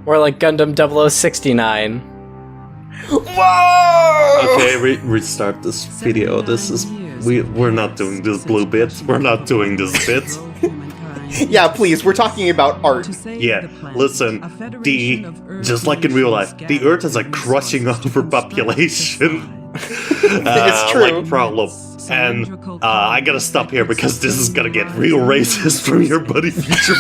Or like Gundam 0069. Whoa! Okay, restart this video. This is... We're not doing this blue bit. We're not doing this bit. Yeah, please, we're talking about art. Yeah, listen, just like in real life, the Earth is a crushing overpopulation. It's true. Like problem. And I gotta stop here because this is gonna get real racist from your buddy Future.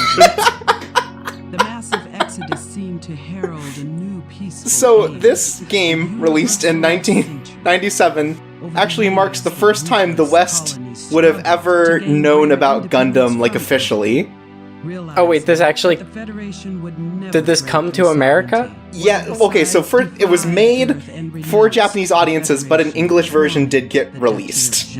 The massive exodus seemed to herald a new peaceful So, age. this game, released in 1997, actually marks the first time the West would have ever known about Gundam, like, officially. Oh wait, this actually... Did this come to America? Yeah, okay, so it was made for Japanese audiences, but an English version did get released.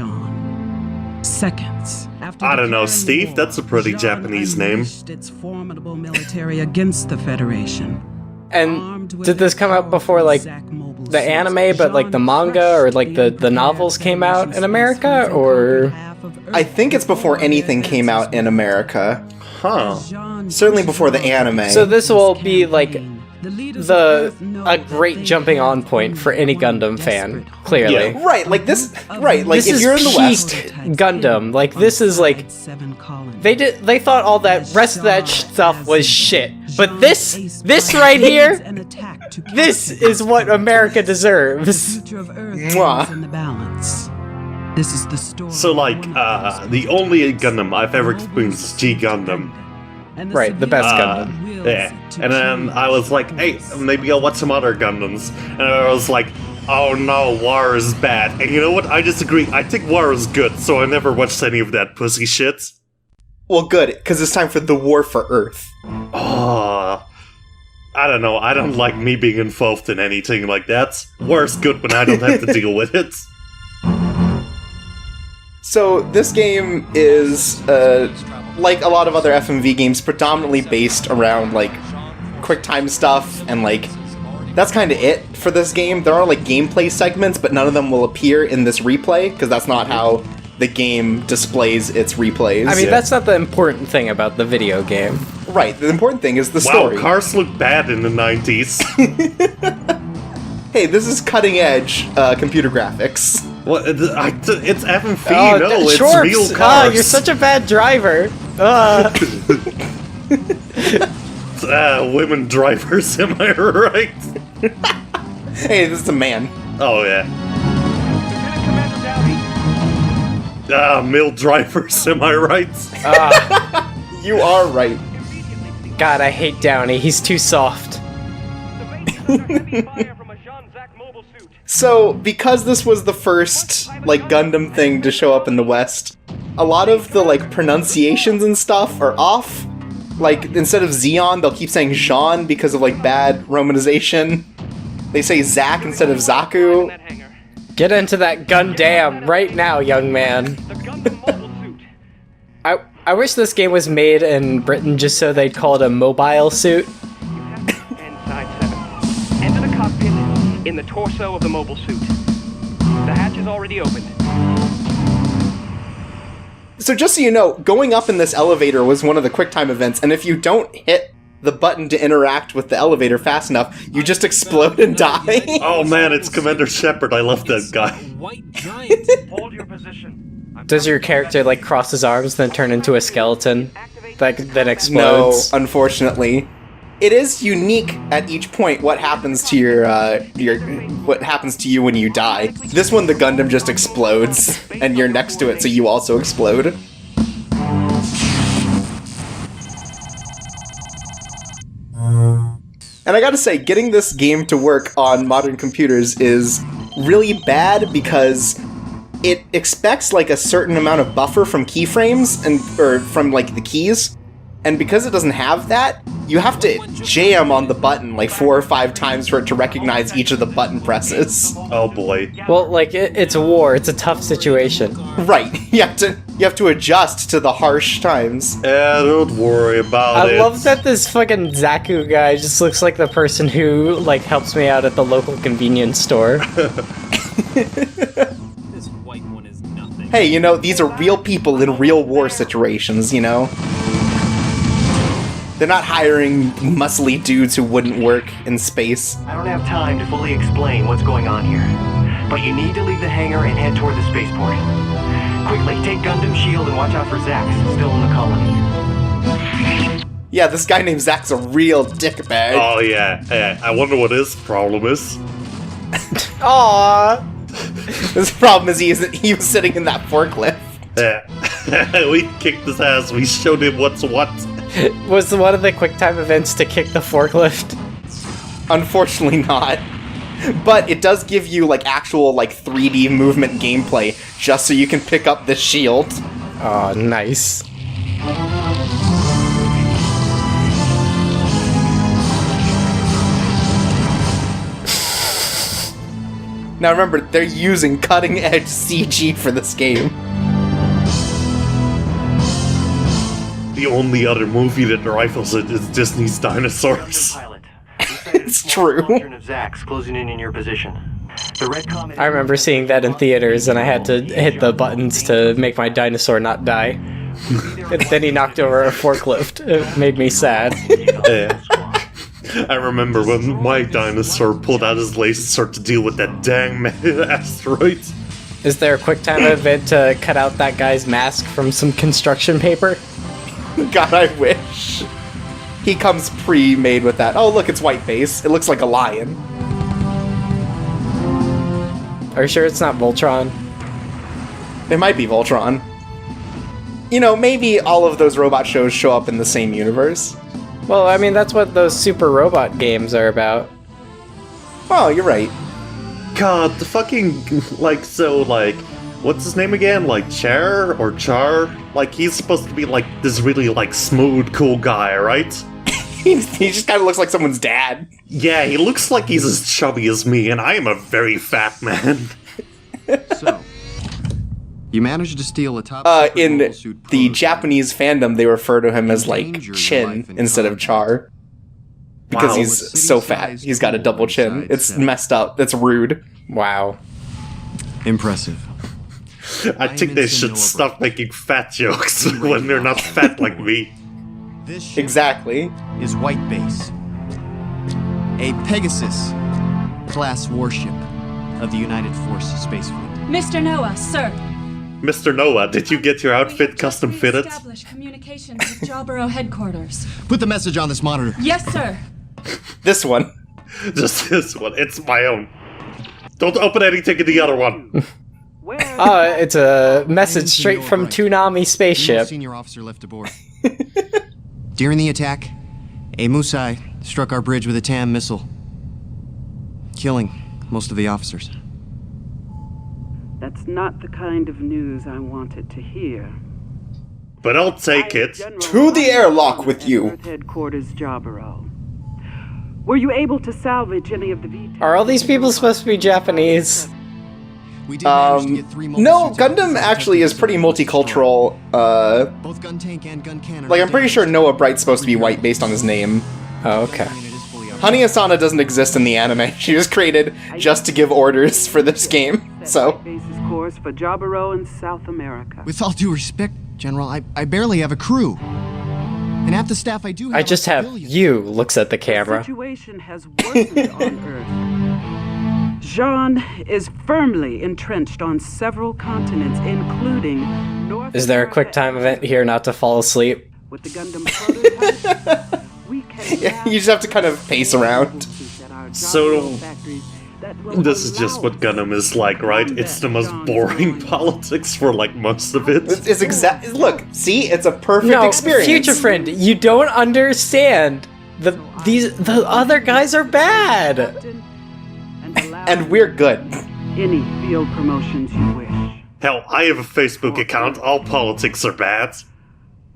Seconds. I don't know, Steve, that's a pretty Japanese name. Its formidable military against the Federation. And did this come out before, like, the anime, but, like, the manga, or, like, the novels came out in America, or...? I think it's before anything came out in America. Huh. Certainly before the anime. So this will be, like, a great jumping on point for any Gundam fan, clearly. Yeah. Right, like this, right, like This if is you're in the peak West... Gundam. Like, this is, like... They thought all that rest of that stuff was shit. But this right here, this is what America deserves. Mwah. This is the story. So, like, the only Gundam I've ever experienced is G Gundam. Right, the best Gundam. Yeah. And then I was like, hey, maybe I'll watch some other Gundams. And I was like, oh no, War is bad. And you know what? I disagree. I think War is good, so I never watched any of that pussy shit. Well, good, because it's time for the War for Earth. Oh, I don't know. I don't like me being involved in anything like that. War is good when I don't have to deal with it. So, this game is, like a lot of other FMV games, predominantly based around, like, quick-time stuff, and, like, that's kind of it for this game. There are, like, gameplay segments, but none of them will appear in this replay, because that's not how the game displays its replays. I mean, that's not the important thing about the video game. Right, the important thing is the story. Wow, cars look bad in the 90s. Hey, this is cutting-edge computer graphics. What? It's FMV, Oh, no, it's Shorps, real cars. you're such a bad driver. Women drivers, am I right? Hey, this is a man. Oh, yeah. Male drivers, am I right? You are right. God, I hate Downey. He's too soft. So, because this was the first, like, Gundam thing to show up in the West, a lot of the, like, pronunciations and stuff are off. Like, instead of Zeon, they'll keep saying Jean because of, like, bad romanization. They say Zack instead of Zaku. Get into that Gundam right now, young man. I wish this game was made in Britain just so they'd call it a mobile suit. Enter the cockpit in the torso of the mobile suit. The hatch is already opened. So just so you know, going up in this elevator was one of the QuickTime events, and if you don't hit the button to interact with the elevator fast enough, you just explode and die. Oh man, it's Commander Shepard, I love that guy. White giant. Hold your position. Does your character, like, cross his arms, then turn into a skeleton that then No, explodes? unfortunately. It is unique at each point what happens to your what happens to you when you die. This one, the Gundam just explodes, and you're next to it, so you also explode. And I gotta say, getting this game to work on modern computers is really bad because it expects like a certain amount of buffer from keyframes or from like the keys. And because it doesn't have that, you have to jam on the button like 4 or 5 times for it to recognize each of the button presses. Oh boy. Well, like, it's a war. It's a tough situation. Right. You have to adjust to the harsh times. Yeah, don't worry about it. I love that this fucking Zaku guy just looks like the person who, like, helps me out at the local convenience store. This white one is nothing. Hey, you know, these are real people in real war situations, you know? They're not hiring muscly dudes who wouldn't work in space. I don't have time to fully explain what's going on here, but you need to leave the hangar and head toward the spaceport. Quickly, take Gundam's shield and watch out for Zax, still in the colony. Yeah, this guy named Zach's a real dickbag. Oh yeah. I wonder what his problem is. Aww. His problem is he was sitting in that forklift. Yeah. We kicked his ass. We showed him what's what. Was one of the QuickTime events to kick the forklift? Unfortunately not. But it does give you like actual like 3D movement gameplay just so you can pick up the shield. Oh, nice. Now remember, they're using cutting-edge CG for this game. The only other movie that rivals it is Disney's Dinosaurs. Pilot. It's true. Of Zax closing in your position. The red comet I remember seeing that in theaters, and I had to hit the buttons to make my dinosaur not die. And then he knocked over a forklift. It made me sad. Yeah. I remember when my dinosaur pulled out his laser to deal with that dang asteroid. Is there a QuickTime event to cut out that guy's mask from some construction paper? God, I wish. He comes pre-made with that. Oh, look, it's white base. It looks like a lion. Are you sure it's not Voltron? It might be Voltron. You know, maybe all of those robot shows show up in the same universe. Well, I mean, that's what those super robot games are about. Well, you're right. God, the fucking, what's his name again? Like, Char? Like, he's supposed to be, like, this really, like, smooth, cool guy, right? He just kind of looks like someone's dad. Yeah, he looks like he's as chubby as me, and I am a very fat man. So, you managed to steal a top In the Japanese fandom, they refer to him as, like, Chin instead of Char. Because Wow. he's so fat. He's got a double chin. It's messed up. That's rude. Wow. Impressive. I think they should stop making fat jokes when they're not fat like me. This ship Exactly. is White Base, a Pegasus class warship of the United Force Space Fleet. Mr. Noah, sir. Mr. Noah, did you get your outfit custom fitted? Establish communications with Jawborough headquarters. Put the message on this monitor. Yes, sir. This one. Just this one. It's my own. Don't open anything in the other one. It's a message straight from Toonami spaceship. Senior officer left aboard. During the attack, a Musai struck our bridge with a TAM missile, killing most of the officers. That's not the kind of news I wanted to hear. But I'll take it. To the airlock with you. Earth Headquarters, Jawborough. Were you able to salvage any of the VTOL? Are all these people supposed to be Japanese? We did manage to get 3 mobile No, suits out of Gundam the actually is pretty multicultural. Both gun tank and gun cannon. Like, I'm pretty sure Noah Bright's supposed to be white based on his name. Oh, okay. Honey Asana doesn't exist in the anime. She was created just to give orders for this game. So, Basis course for Jawborough in South America. With all due respect, General, I barely have a crew. And half the staff I do have I just are have civilians. you, looks at the The camera. situation has worsened on Earth. Jean is firmly entrenched on several continents, including North Is there a America QuickTime and event here not to fall asleep? With the Gundam prototype, we can yeah, you just have to kind of pace around. So, this is just what Gundam is like, right? It's the most boring politics for, like, most of it. It's exact. Look, see, it's a perfect No, experience. future friend, you don't understand. The other guys are bad. And we're good. Any field promotions you wish. Hell, I have a Facebook account. All politics are bad.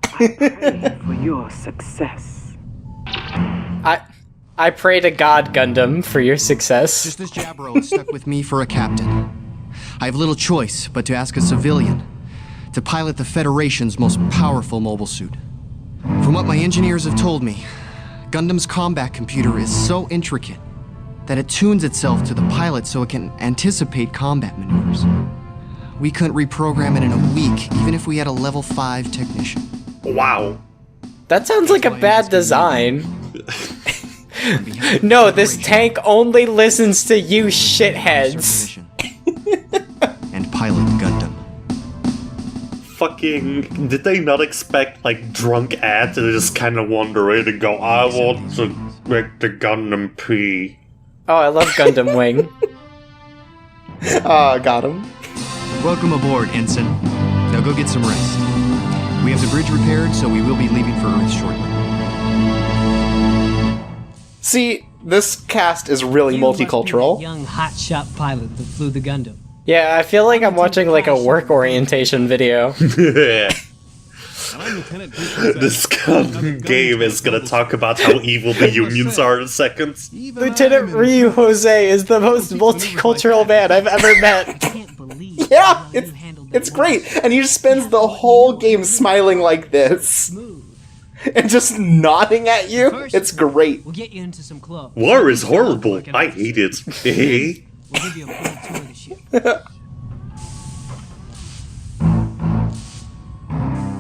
Pray for your success. I pray to God, Gundam, for your success. Just as Jabro is stuck with me for a captain, I have little choice but to ask a civilian to pilot the Federation's most powerful mobile suit. From what my engineers have told me, Gundam's combat computer is so intricate that it tunes itself to the pilot so it can anticipate combat maneuvers. We couldn't reprogram it in a week, even if we had a level 5 technician. Wow. That sounds like a bad design. No, this tank only listens to you shitheads. And pilot Gundam. Fucking, did they not expect, like, drunk ads to just kind of wander in and go, I want to make the Gundam pee? Oh, I love Gundam Wing. Got him. Welcome aboard, Ensign. Now go get some rest. We have the bridge repaired, so we will be leaving for Earth shortly. See, this cast is really multicultural. Young hotshot pilot that flew the Gundam. Yeah, I feel like I'm watching like a work orientation video. Yeah. This game is gonna talk about how evil the unions are in seconds. Lieutenant Ryu Jose is the most multicultural man I've ever met. Yeah, it's great. And he just spends the whole game smiling like this. And just nodding at you. It's great. We'll get you into some clubs. War is horrible. I hate it. We'll give you a full tour of the ship.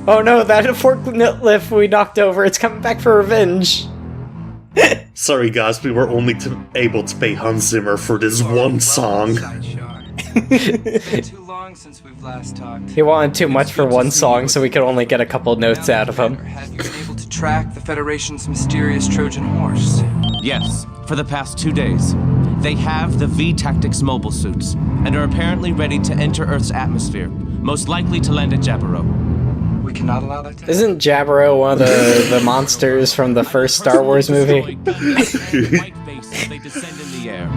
Oh no, that forklift we knocked over, it's coming back for revenge. Sorry guys, we were only able to pay Hans Zimmer for this one song. It's been too long since we've last talked. He wanted too much for one song, so we could only get a couple notes out of him. Have you been able to track the Federation's mysterious Trojan horse? Yes, for the past 2 days. They have the V-Tactics mobile suits, and are apparently ready to enter Earth's atmosphere, most likely to land at Jaburo. We cannot allow that to happen. Isn't Jaburo one of the monsters from the first Star Wars movie? They descend in the air.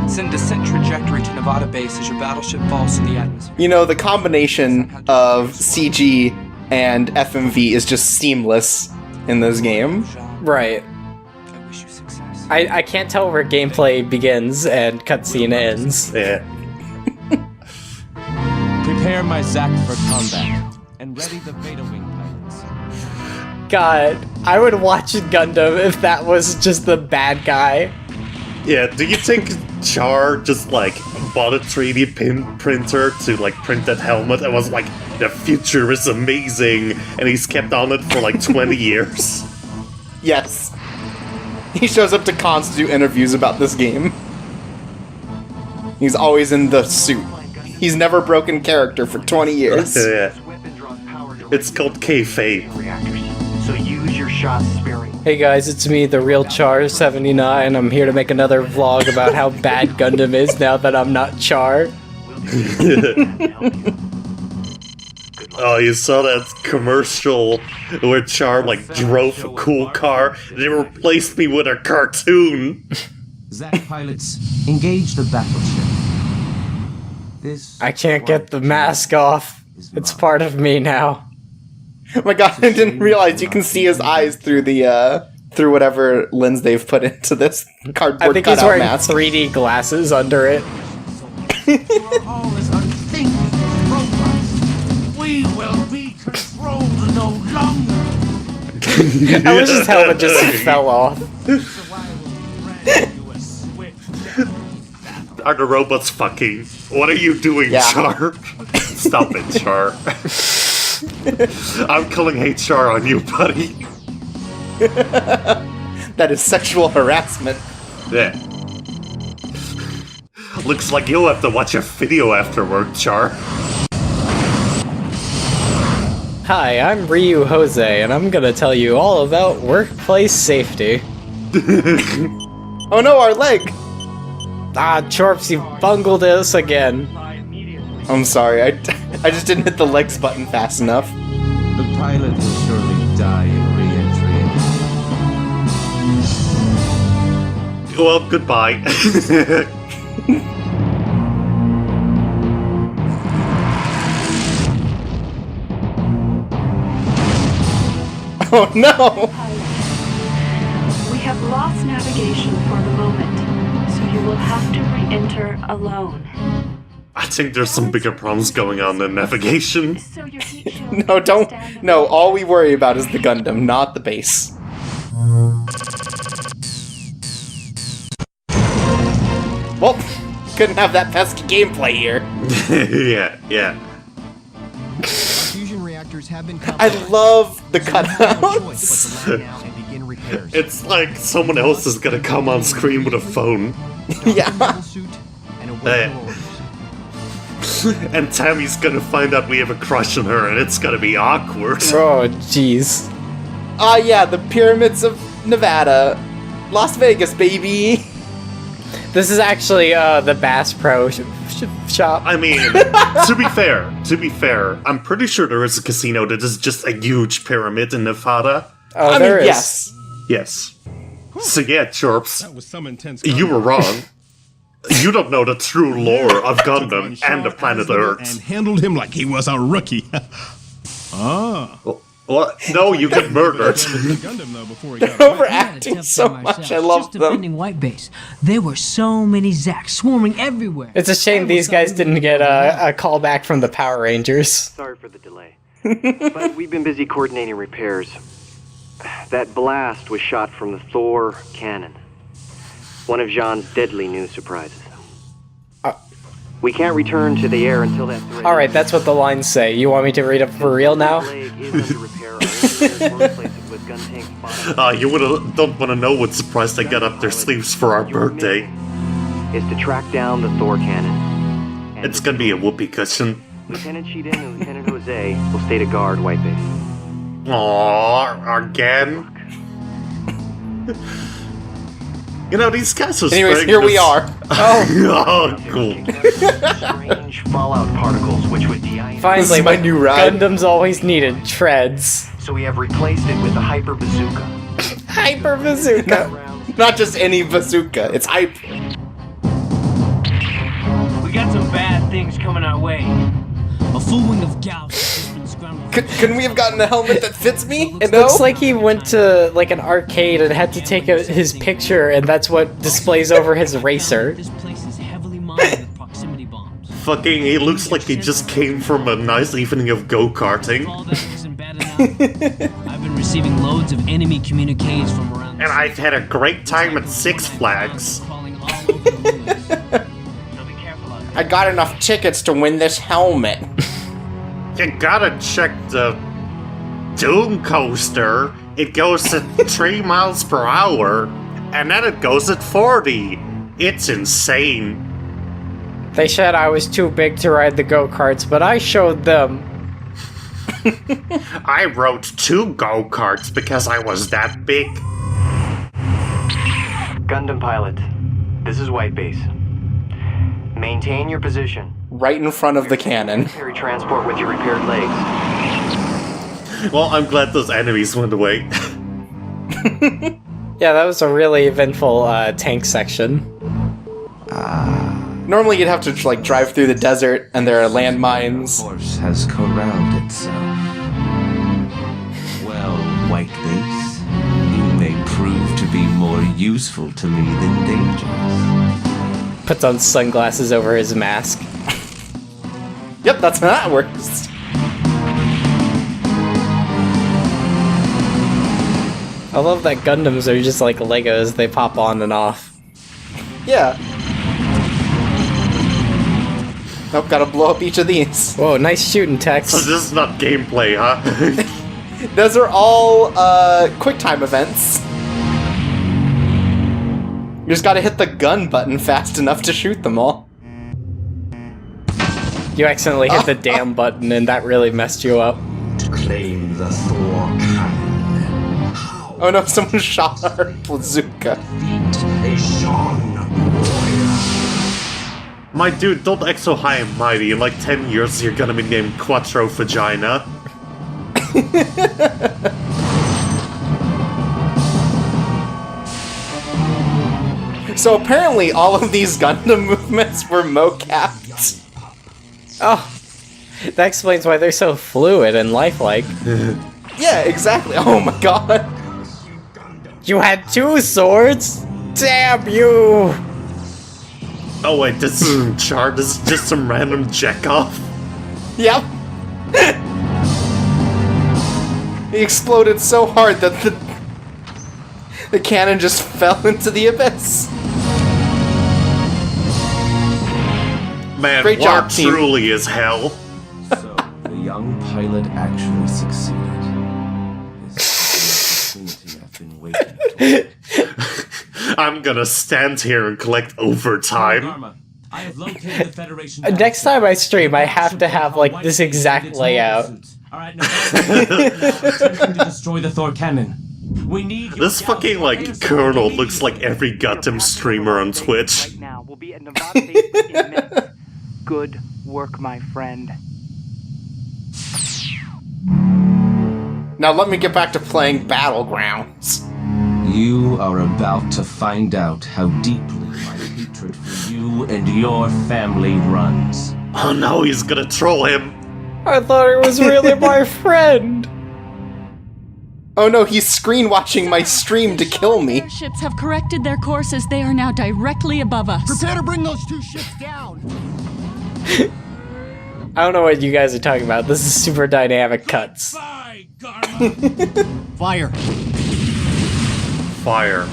Send descent trajectory to Nevada base as your battleship falls to the atmosphere. You know, the combination of CG and FMV is just seamless in this game. Right. I wish you success. I can't tell where gameplay begins and cutscene ends. Yeah. Prepare my Zack for combat, and ready the Beta Wing pilots. God, I would watch Gundam if that was just the bad guy. Yeah, do you think Char just, like, bought a 3D printer to, like, print that helmet and was like, the future is amazing, and he's kept on it for, like, 20 years? Yes. He shows up to cons to do interviews about this game. He's always in the suit. He's never broken character for 20 years. Yeah. It's called kayfabe. So use your shots sparingly. Hey guys, it's me, the real Char 79. I'm here to make another vlog about how bad Gundam is now that I'm not Char. Oh, you saw that commercial where Char, like, drove a cool car and they replaced me with a cartoon. Zack pilots, engage the battleship. This I can't get the mask off. It's part of me now. Oh my god, I didn't realize you can see his eyes through the, through whatever lens they've put into this I cardboard think he's cutout wearing mask. 3D glasses under it. We will be controlled no longer. I wish his helmet just fell off. Are the robots fucking? What are you doing, Yeah. Char? Stop it, Char. I'm calling HR on you, buddy. That is sexual harassment. Yeah. Looks like you'll have to watch a video afterward, Char. Hi, I'm Ryu Jose, and I'm gonna tell you all about workplace safety. Oh no, our leg! Ah, Chorps, you bungled us again. I'm sorry, I just didn't hit the legs button fast enough. The pilot will surely die in re-entry. Well, goodbye. Oh no! We have lost navigation for the moment, so you will have to re-enter alone. I think there's some bigger problems going on than navigation. So your heat shield No, don't. stand No, all we worry about is the Gundam, not the base. Well, couldn't have that pesky gameplay here. Yeah. Fusion reactor reactors have been I love the cutouts. It's like someone else is gonna come on screen with a phone. Yeah. And Tammy's gonna find out we have a crush on her, and it's gonna be awkward. Oh, jeez. Yeah, the pyramids of Nevada. Las Vegas, baby. This is actually the Bass Pro shop. I mean, to be fair, I'm pretty sure there is a casino that is just a huge pyramid in Nevada. Oh, I there mean, is. Yes. So yeah, Chirps, That was some intense. you were wrong. You don't know the true lore of Gundam and the planet and Earth. handled him like he was a rookie. What? No, you get murdered. Gundam, though, before he got Overacting so much. I love Just them. defending White Base. There were so many Zaks swarming everywhere. It's a shame these guys didn't get a call back from the Power Rangers. Sorry for the delay. But we've been busy coordinating repairs. That blast was shot from the Thor cannon. One of Jean's deadly new surprises. We can't return to the air until that threat. Alright, that's what the lines say. You want me to read it for real now? You Don't want to know what surprise they got up their sleeves for our birthday. Is to track down the Thor cannon. It's gonna be a whoopee cushion. Lieutenant Sheehan and Lieutenant Jose will stay to guard White Base. Aww, again? You know, these guys are Anyways, spraying here we this- are. Oh, cool. Strange fallout particles which would de-ionize. Finally, my new ride. Gundam's always needed treads. So we have replaced it with a hyper bazooka. Hyper bazooka. Not just any bazooka. It's hype. We got some bad things coming our way. A full wing of Gauss has been scrambled. Couldn't we have gotten a helmet that fits me? It looks like he went to like an arcade and had to take his picture, and that's what displays over his racer. This place is heavily mined with proximity bombs. Fucking, he looks like he just came from a nice evening of go-karting. All that isn't bad enough. I've been receiving loads of enemy communiques from around. And I've had a great time at Six Flags. Crawling all over the ruins. So be careful out there. I got enough tickets to win this helmet. You gotta check the Doom Coaster. It goes at 3 miles per hour, and then it goes at 40. It's insane. They said I was too big to ride the go-karts, but I showed them. I rode 2 go-karts because I was that big. Gundam pilot, this is White Base. Maintain your position. Right in front of the cannon. Carry transport with your repaired legs. Well, I'm glad those enemies went away. Yeah, that was a really eventful tank section. Normally you'd have to like drive through the desert and there are landmines. Force has corralled itself. Well, White Base, you may prove to be more useful to me than dangerous. Puts on sunglasses over his mask. Yep, that's how that works. I love that Gundams are just like Legos, they pop on and off. Yeah. Oh, gotta blow up each of these. Whoa, nice shooting, Tex. So this is not gameplay, huh? Those are all QuickTime events. You just gotta hit the gun button fast enough to shoot them all. You accidentally hit the damn button and that really messed you up. To claim the Thor cannon. Oh no, someone shot our bazooka. Defeat a Jean warrior. My dude, don't act so high and mighty. In like 10 years, you're gonna be named Quattro Vagina. So apparently all of these Gundam movements were mocapped. Oh, that explains why they're so fluid and lifelike. Yeah, exactly. Oh my god. You had 2 swords? Damn you! Oh wait, this isn't Char, this is just some random jack-off. Yep. He exploded so hard that the cannon just fell into the abyss. Man, Great war job, team. truly is hell. So, the young pilot actually succeeded. This is the opportunity I've been waiting for. I'm gonna stand here and collect overtime. I have located the Federation. Next time I stream, I have to have like this exact layout. Alright, now attempting to destroy the Thor cannon. We need This fucking, like, colonel looks like every goddamn streamer on Twitch. Right now, we'll be at Nevada base in minutes. Good work, my friend. Now let me get back to playing Battlegrounds. You are about to find out how deeply my hatred for you and your family runs. Oh no, he's gonna troll him. I thought it was really my friend. Oh no, he's screen watching my stream to kill me. Ships have corrected their courses. They are now directly above us. Prepare to bring those 2 ships down! I don't know what you guys are talking about. This is super dynamic cuts. Fire! Fire.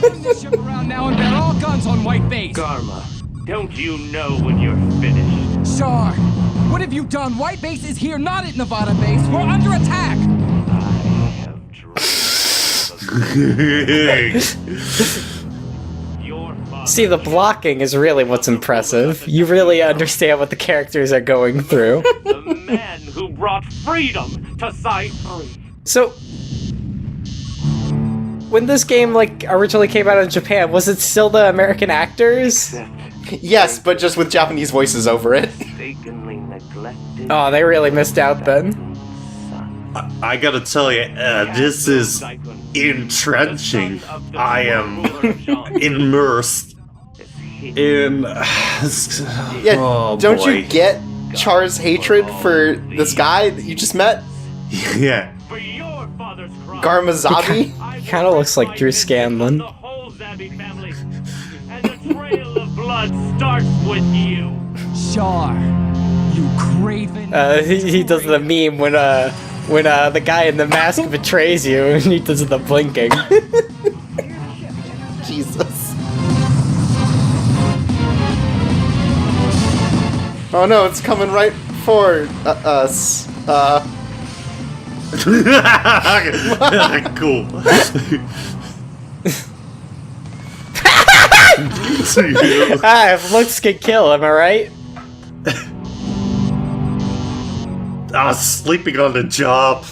This ship around now and bear all guns on White Base. Karma, don't you know when you're finished? Char, what have you done? White Base is here, not at Nevada Base. We're under attack. See, the blocking is really what's impressive. You really understand what the characters are going through. The man who brought freedom to Site 3. So, when this game like originally came out in Japan, was it still the American actors? Yes, but just with Japanese voices over it. Oh, they really missed out then. I gotta tell you, this is entrenching. I am immersed in... Yeah, oh, don't boy. you get Char's hatred for this guy that you just met? Yeah. Garmazabi? He kind of looks like Drew Scanlon. And the trail of blood starts with you. Char, you craven. He does the meme when the guy in the mask betrays you and he does the blinking. Jesus. Oh no, it's coming right for us. Cool. If looks can kill, am I right? Sleeping on the job.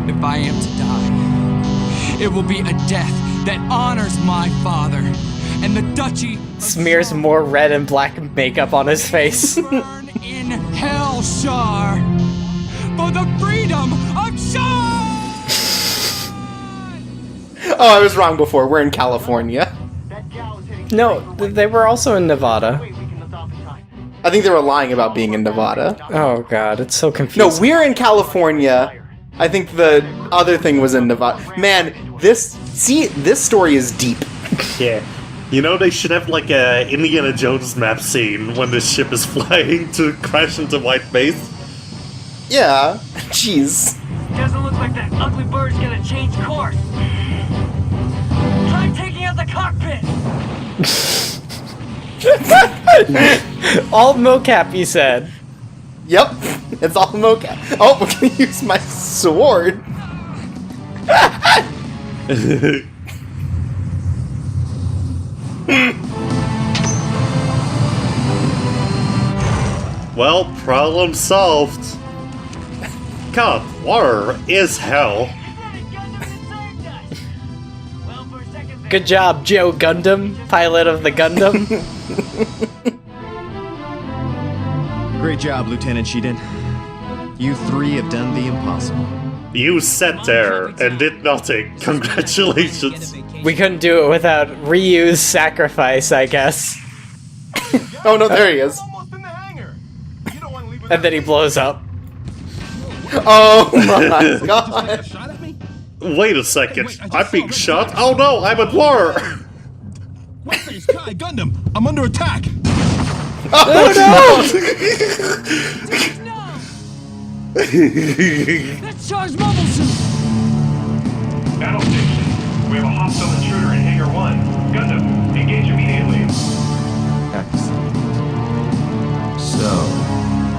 If I am to die, it will be a death that honors my father and the duchy. Smears more red and black makeup on his face. Burn in hell, Char, for the freedom of Char. Oh, I was wrong before. We're in California. No, they were also in Nevada. I think they were lying about being in Nevada. Oh god, it's so confusing. No, we're in California. I think the other thing was in Nevada. Man, this story is deep. Yeah. You know, they should have like a Indiana Jones map scene when the ship is flying to crash into White Base. Yeah, jeez. Doesn't look like that ugly bird's gonna change course. Try taking out the cockpit. All mocap, you said. Yep, it's all mocap. Oh, we're gonna use my sword. Well, problem solved. God, water is hell. Good job, Joe Gundam, pilot of the Gundam. Great job, Lieutenant Shiden. You 3 have done the impossible. You sat there and did nothing. Congratulations. We couldn't do it without Ryu's sacrifice, I guess. Oh no, there he is. And then he blows up. Oh my god. Wait a second. I'm being shot? Oh no, I'm at war! Whiteface, Kai, Gundam, I'm under attack! Oh no! That's Char's mobile suit. Battle station. We have a hostile intruder in Hangar 1. Gundam, engage immediately. Excellent. So,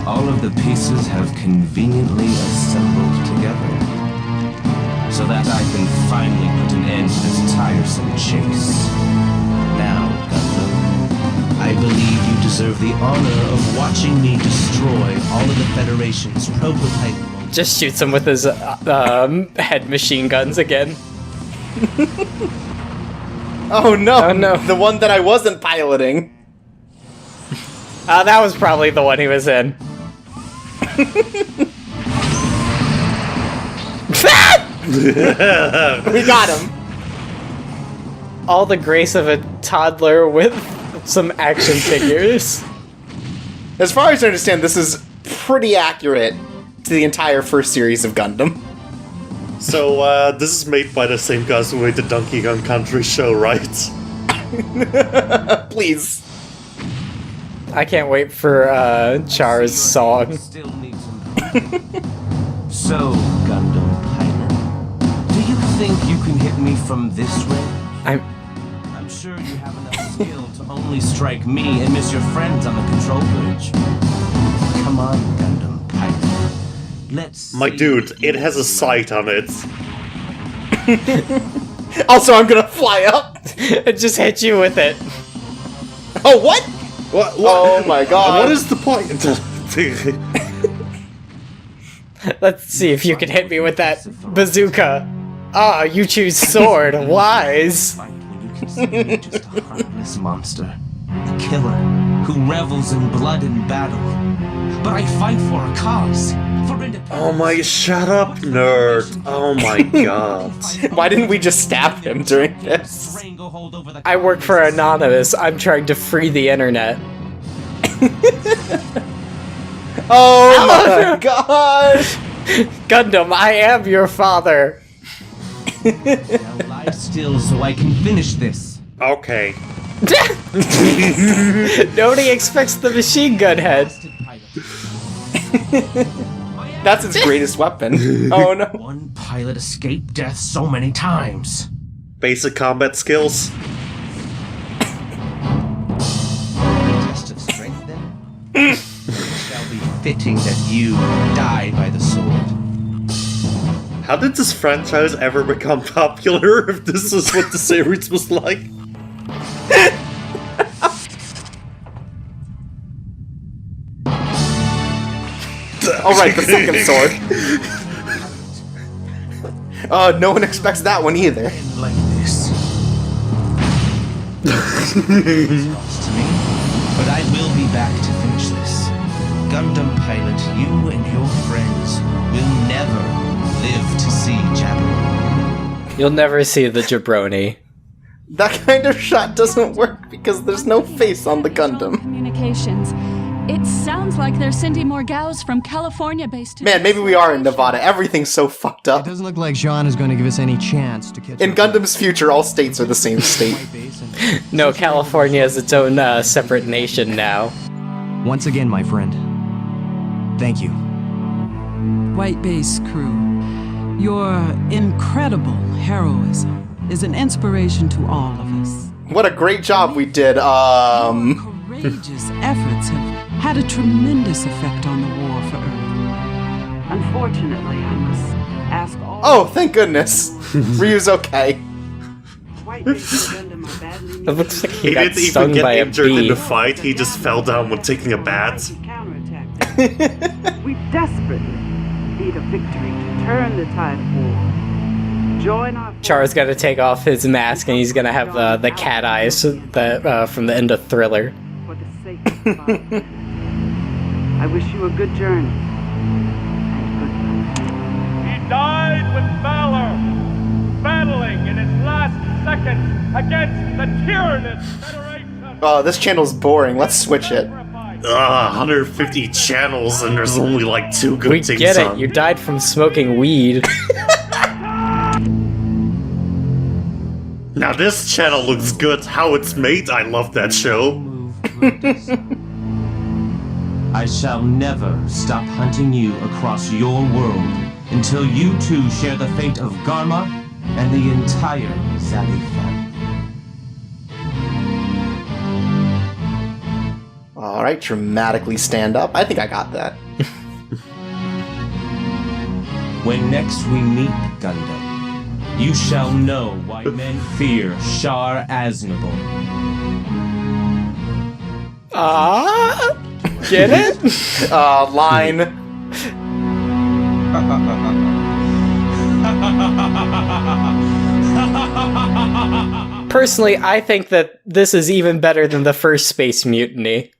all of the pieces have conveniently assembled together, so that I can finally put an end to this tiresome chase. Now, Gundam, I believe you deserve the honor of watching me destroy all of the Federation's prototype. Just shoots him with his head machine guns again. Oh no! Oh no! The one that I wasn't piloting. That was probably the one he was in. We got him. All the grace of a toddler with some action figures. As far as I understand, this is pretty accurate to the entire first series of Gundam. So, this is made by the same guys who made the Donkey Kong Country show, right? Please. I can't wait for Char's song. So, Gundam pilot, do you think you can hit me from this way? I'm sure you have enough skill to only strike me and miss your friends on the control bridge. Come on, Gundam pilot. Let's My dude, it has a sight on it. Also, I'm gonna fly up and just hit you with it. Oh, what? What? Oh my god. What is the point? Let's see if you can hit me with that bazooka. Ah, you choose sword. Wise. Just a heartless monster. A killer who revels in blood and battle. But I fight for a cause. For independence. Oh my, shut up, nerd. Oh my god. Why didn't we just stab him during this? I work for Anonymous. I'm trying to free the internet. Oh my gosh! Gundam, I am your father. Now lie still so I can finish this. Okay. Nobody expects the machine gun head. That's its greatest weapon. Oh no. One pilot escaped death so many times. Basic combat skills. Test of strength then? It shall be fitting that you die by the sword. How did this franchise ever become popular if this is what the series was like? Alright, the second sword. No one expects that one either. Like this. To me, but I will be back to finish this. Gundam pilot, you and your friends will never live to see Jabroni. You'll never see the jabroni. That kind of shot doesn't work because there's no face on the Gundam. Communications. It sounds like they're sending more gals from California-based. Man, maybe we are in Nevada. Everything's so fucked up. It doesn't look like Jean is going to give us any chance to catch In Gundam's future, all states are the same state. No, California is its own separate nation now. Once again, my friend. Thank you. White Base crew, your incredible heroism is an inspiration to all of us. What a great job we did, Courageous efforts have had a tremendous effect on the war for Earth. Unfortunately, I must ask all... Oh, thank goodness. Ryu's okay. White Base Gundam are badly It looks like he He got didn't stung even by get a injured in bee. the fight, he just fell down when taking a bath. We desperately need a victory to turn the tide of war. Join our... Char's got to take off his mask and he's gonna have the cat eyes that from the end of Thriller. For the sake of the father. I wish you a good journey. He died with valor, battling in his last seconds against the tyrannous Federation. Oh, this channel's boring. Let's switch it. 150 channels and there's only like 2 good We things get it. on. You died from smoking weed. Now this channel looks good. How it's made, I love that show. I shall never stop hunting you across your world until you two share the fate of Garma and the entire Zali family. All right, dramatically stand up. I think I got that. When next we meet, Gundam, you shall know why men fear Char Aznable. Get it? Line. Personally, I think that this is even better than the first Space Mutiny.